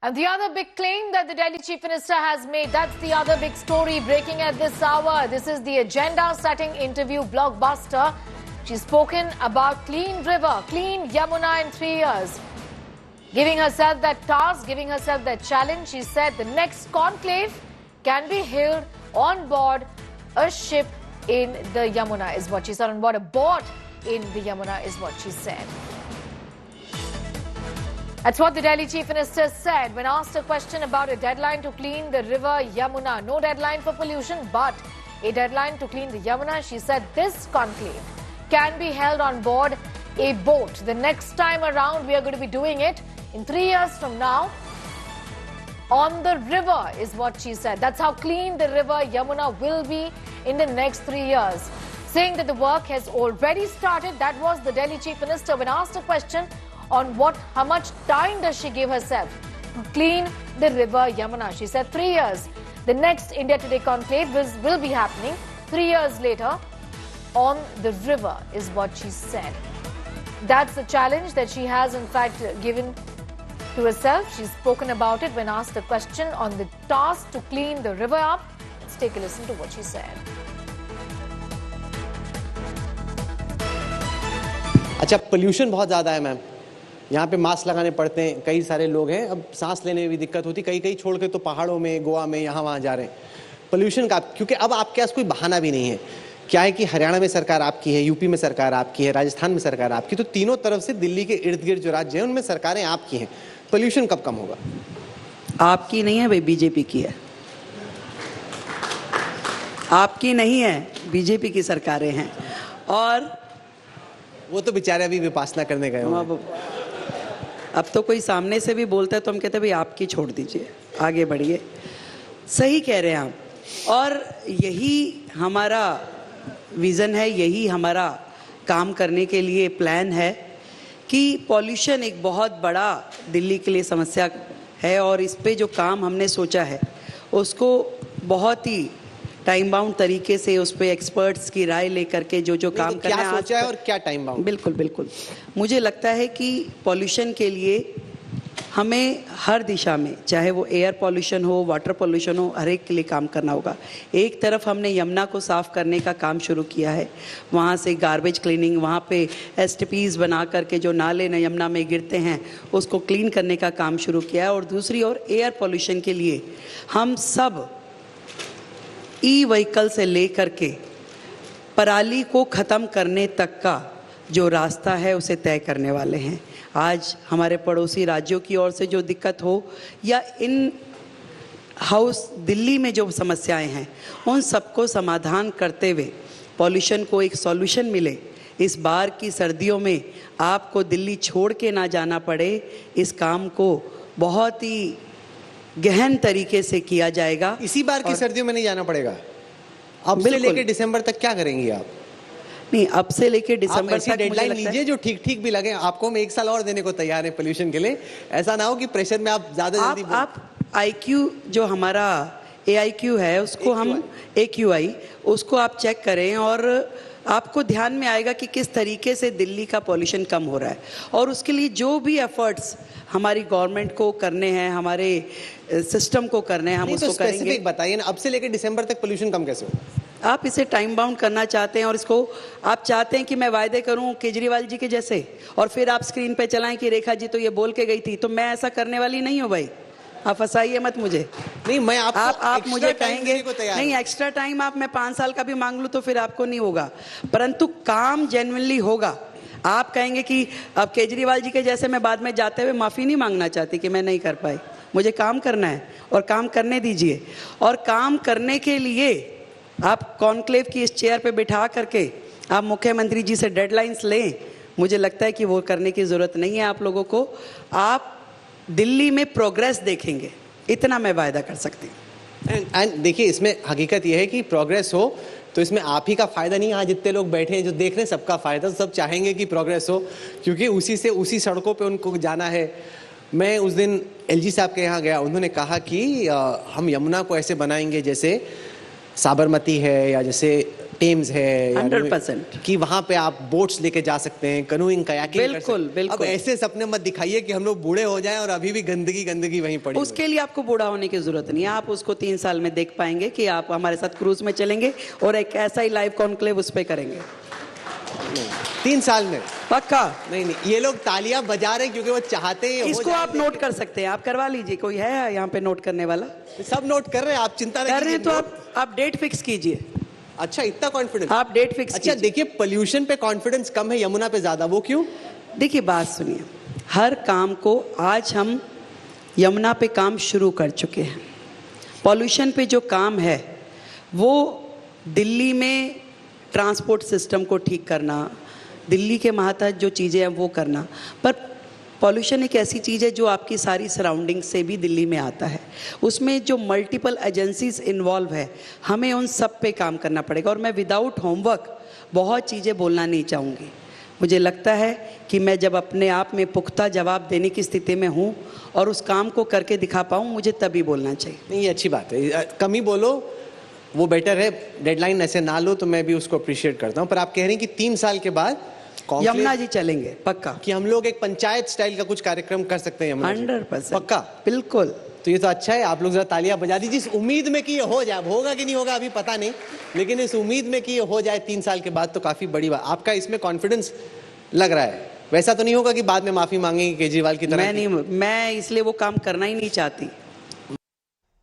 And the other big claim that the Delhi Chief Minister has made, that's the other big story breaking at this hour. This is the agenda-setting interview blockbuster. She's spoken about clean river, clean Yamuna in 3 years. Giving herself that task, giving herself that challenge, she said the next conclave can be held on board a ship in the Yamuna, is what she said. On board a boat in the Yamuna is what she said. That's what the Delhi Chief Minister said when asked a question about a deadline to clean the river Yamuna. No deadline for pollution, but a deadline to clean the Yamuna. She said this conclave can be held on board a boat. The next time around, we are going to be doing it in 3 years from now on the river, is what she said. That's how clean the river Yamuna will be in the next 3 years. Saying that the work has already started, that was the Delhi Chief Minister when asked a question on how much time does she give herself to clean the river Yamuna. She said 3 years. The next India Today conclave will be happening 3 years later on the river, is what she said. That's the challenge that she has in fact given to herself. She's spoken about it when asked a question on the task to clean the river up. Let's take a listen to what she said. अच्छा, pollution बहुत ज़्यादा है ma'am. यहाँ पे mask लगाने पड़ते हैं, कई सारे लोग हैं, अब सांस लेने में भी दिक्कत होती, कई छोड़ के तो पहाड़ों में, गोवा में, यहाँ वहाँ जा रहे हैं पोल्यूशन का। क्योंकि अब आपके पास कोई बहाना भी नहीं है। क्या है कि हरियाणा में सरकार आपकी है, यूपी में सरकार आपकी है, राजस्थान में सरकार आपकी, तो तीनों तरफ से दिल्ली के इर्द गिर्द जो राज्य हैं उनमें सरकारें आपकी हैं। पोल्यूशन कब कम होगा? आपकी नहीं है भाई, बीजेपी की है। आपकी नहीं है, बीजेपी की सरकारें हैं। और वो तो बेचारे अभी विपासना करने गए हैं। अब तो कोई सामने से भी बोलता है तो हम कहते हैं भाई आपकी छोड़ दीजिए, आगे बढ़िए। सही कह रहे हैं आप। और यही हमारा विज़न है, यही हमारा काम करने के लिए प्लान है कि पॉल्यूशन एक बहुत बड़ा दिल्ली के लिए समस्या है और इस पे जो काम हमने सोचा है उसको बहुत ही टाइम बाउंड तरीके से उस पे एक्सपर्ट्स की राय लेकर के जो काम करना है। क्या सोचा है और क्या टाइम बाउंड? बिल्कुल। मुझे लगता है कि पॉल्यूशन के लिए हमें हर दिशा में, चाहे वो एयर पॉल्यूशन हो, वाटर पॉल्यूशन हो, हर एक के लिए काम करना होगा। एक तरफ हमने यमुना को साफ़ करने का काम शुरू किया है, वहाँ से गार्बेज क्लीनिंग, वहाँ पे एसटीपीज बना करके जो नाले न यमुना में गिरते हैं उसको क्लीन करने का काम शुरू किया है। और दूसरी ओर एयर पॉल्यूशन के लिए हम सब ई व्हीकल से लेकर के पराली को ख़त्म करने तक का जो रास्ता है उसे तय करने वाले हैं। आज हमारे पड़ोसी राज्यों की ओर से जो दिक्कत हो या इन हाउस दिल्ली में जो समस्याएं हैं उन सबको समाधान करते हुए पॉल्यूशन को एक सॉल्यूशन मिले, इस बार की सर्दियों में आपको दिल्ली छोड़ के ना जाना पड़े, इस काम को बहुत ही गहन तरीके से किया जाएगा। इसी बार की सर्दियों में नहीं जाना पड़ेगा। अब से लेकर दिसंबर तक क्या करेंगे आप? नहीं, अब से लेकर दिसंबर तक डेडलाइन लीजिए जो ठीक भी लगे। आपको हम 1 साल और देने को तैयार है पोल्यूशन के लिए। ऐसा ना हो कि प्रेशर में आप ज्यादा जल्दी आप IQ जो हमारा AIQ है उसको हम AQI उसको आप चेक करें और आपको ध्यान में आएगा कि किस तरीके से दिल्ली का पॉल्यूशन कम हो रहा है। और उसके लिए जो भी एफर्ट्स हमारी गवर्नमेंट को करने हैं, हमारे सिस्टम को करने हैं, हम उसको करेंगे। बताइए ना, अब से लेकर दिसंबर तक पोल्यूशन कम कैसे होगा? आप इसे टाइम बाउंड करना चाहते हैं और इसको आप चाहते हैं कि मैं वायदे करूं केजरीवाल जी के जैसे और फिर आप स्क्रीन पे चलाएं कि रेखा जी तो ये बोल के गई थी, तो मैं ऐसा करने वाली नहीं हूं भाई। आप फंसाइए मत मुझे। नहीं, मैं आप मुझे कहेंगे नहीं एक्स्ट्रा टाइम आप मैं 5 साल का भी मांग लूं तो फिर आपको नहीं होगा, परंतु काम जेन्युइनली होगा। आप कहेंगे कि अब केजरीवाल जी के जैसे मैं बाद में जाते हुए माफ़ी नहीं मांगना चाहती कि मैं नहीं कर पाई, मुझे काम करना है और काम करने दीजिए। और काम करने के लिए आप कॉन्क्लेव की इस चेयर पे बिठा करके आप मुख्यमंत्री जी से डेडलाइंस लें, मुझे लगता है कि वो करने की ज़रूरत नहीं है आप लोगों को। आप दिल्ली में प्रोग्रेस देखेंगे, इतना मैं वायदा कर सकती हूँ। एंड देखिए, इसमें हकीकत यह है कि प्रोग्रेस हो तो इसमें आप ही का फ़ायदा नहीं, यहाँ जितने लोग बैठे हैं जो देख रहे हैं सबका फ़ायदा। सब चाहेंगे कि प्रोग्रेस हो क्योंकि उसी सड़कों पे उनको जाना है। मैं उस दिन LG साहब के यहाँ गया, उन्होंने कहा कि हम यमुना को ऐसे बनाएंगे जैसे साबरमती है या जैसे टेम्स है, 100%। कि वहां पे आप बोट्स लेके जा सकते हैं, कनूइंग, कयाकिंग कर सकते बिल्कुल, हैं। बिल्कुल। अब ऐसे सपने मत दिखाइए कि हम लोग बूढ़े हो जाएं और अभी भी गंदगी गंदगी वहीं पड़ी हो। उसके लिए आपको बूढ़ा होने की जरूरत नहीं है, आप उसको 3 साल में देख पाएंगे कि आप हमारे साथ क्रूज में चलेंगे और एक ऐसा ही लाइव कॉन्क्लेव उस पे करेंगे। 3 साल में पक्का। नहीं नहीं, ये लोग तालियां बजा रहे हैं क्योंकि वो चाहते हैं। इसको आप नोट कर सकते हैं, आप करवा लीजिए, कोई है यहाँ पे नोट करने वाला? सब नोट कर रहे हैं, आप चिंता नहीं कर रहे हैं तो आप डेट फिक्स कीजिए। अच्छा, इतना कॉन्फिडेंस? आप डेट फिक्स अच्छा, देखिए पोल्यूशन पे कॉन्फिडेंस कम है, यमुना पे ज्यादा, वो क्यों? देखिए बात सुनिए, हर काम को आज हम यमुना पे काम शुरू कर चुके हैं। पॉल्यूशन पे जो काम है वो दिल्ली में ट्रांसपोर्ट सिस्टम को ठीक करना, दिल्ली के महातहत जो चीज़ें हैं वो करना, पर पॉल्यूशन एक ऐसी चीज़ है जो आपकी सारी सराउंडिंग से भी दिल्ली में आता है। उसमें जो मल्टीपल एजेंसीज इन्वॉल्व है, हमें उन सब पे काम करना पड़ेगा। और मैं विदाउट होमवर्क बहुत चीज़ें बोलना नहीं चाहूँगी। मुझे लगता है कि मैं जब अपने आप में पुख्ता जवाब देने की स्थिति में हूँ और उस काम को करके दिखा पाऊँ, मुझे तभी बोलना चाहिए। नहीं, ये अच्छी बात है, कम ही बोलो वो बेटर है। डेडलाइन ऐसे ना लो तो मैं भी उसको अप्रिशिएट करता हूँ। पर आप कह रहे हैं कि 3 साल के बाद यमुना जी चलेंगे पक्का, कि हम लोग एक पंचायत स्टाइल का कुछ कार्यक्रम कर सकते हैं यमुना जी? 100% पक्का, बिल्कुल। तो ये तो अच्छा है। आप लोग जरा तालियां बजा दीजिए इस उम्मीद में कि ये हो जाए। होगा कि नहीं होगा अभी पता नहीं, लेकिन इस उम्मीद में कि ये हो जाए 3 साल के बाद तो काफी बड़ी बात। आपका इसमें कॉन्फिडेंस लग रहा है। वैसा तो नहीं होगा कि बाद में माफी मांगेंगे केजरीवाल की तरह? मैं इसलिए वो काम करना ही नहीं चाहती।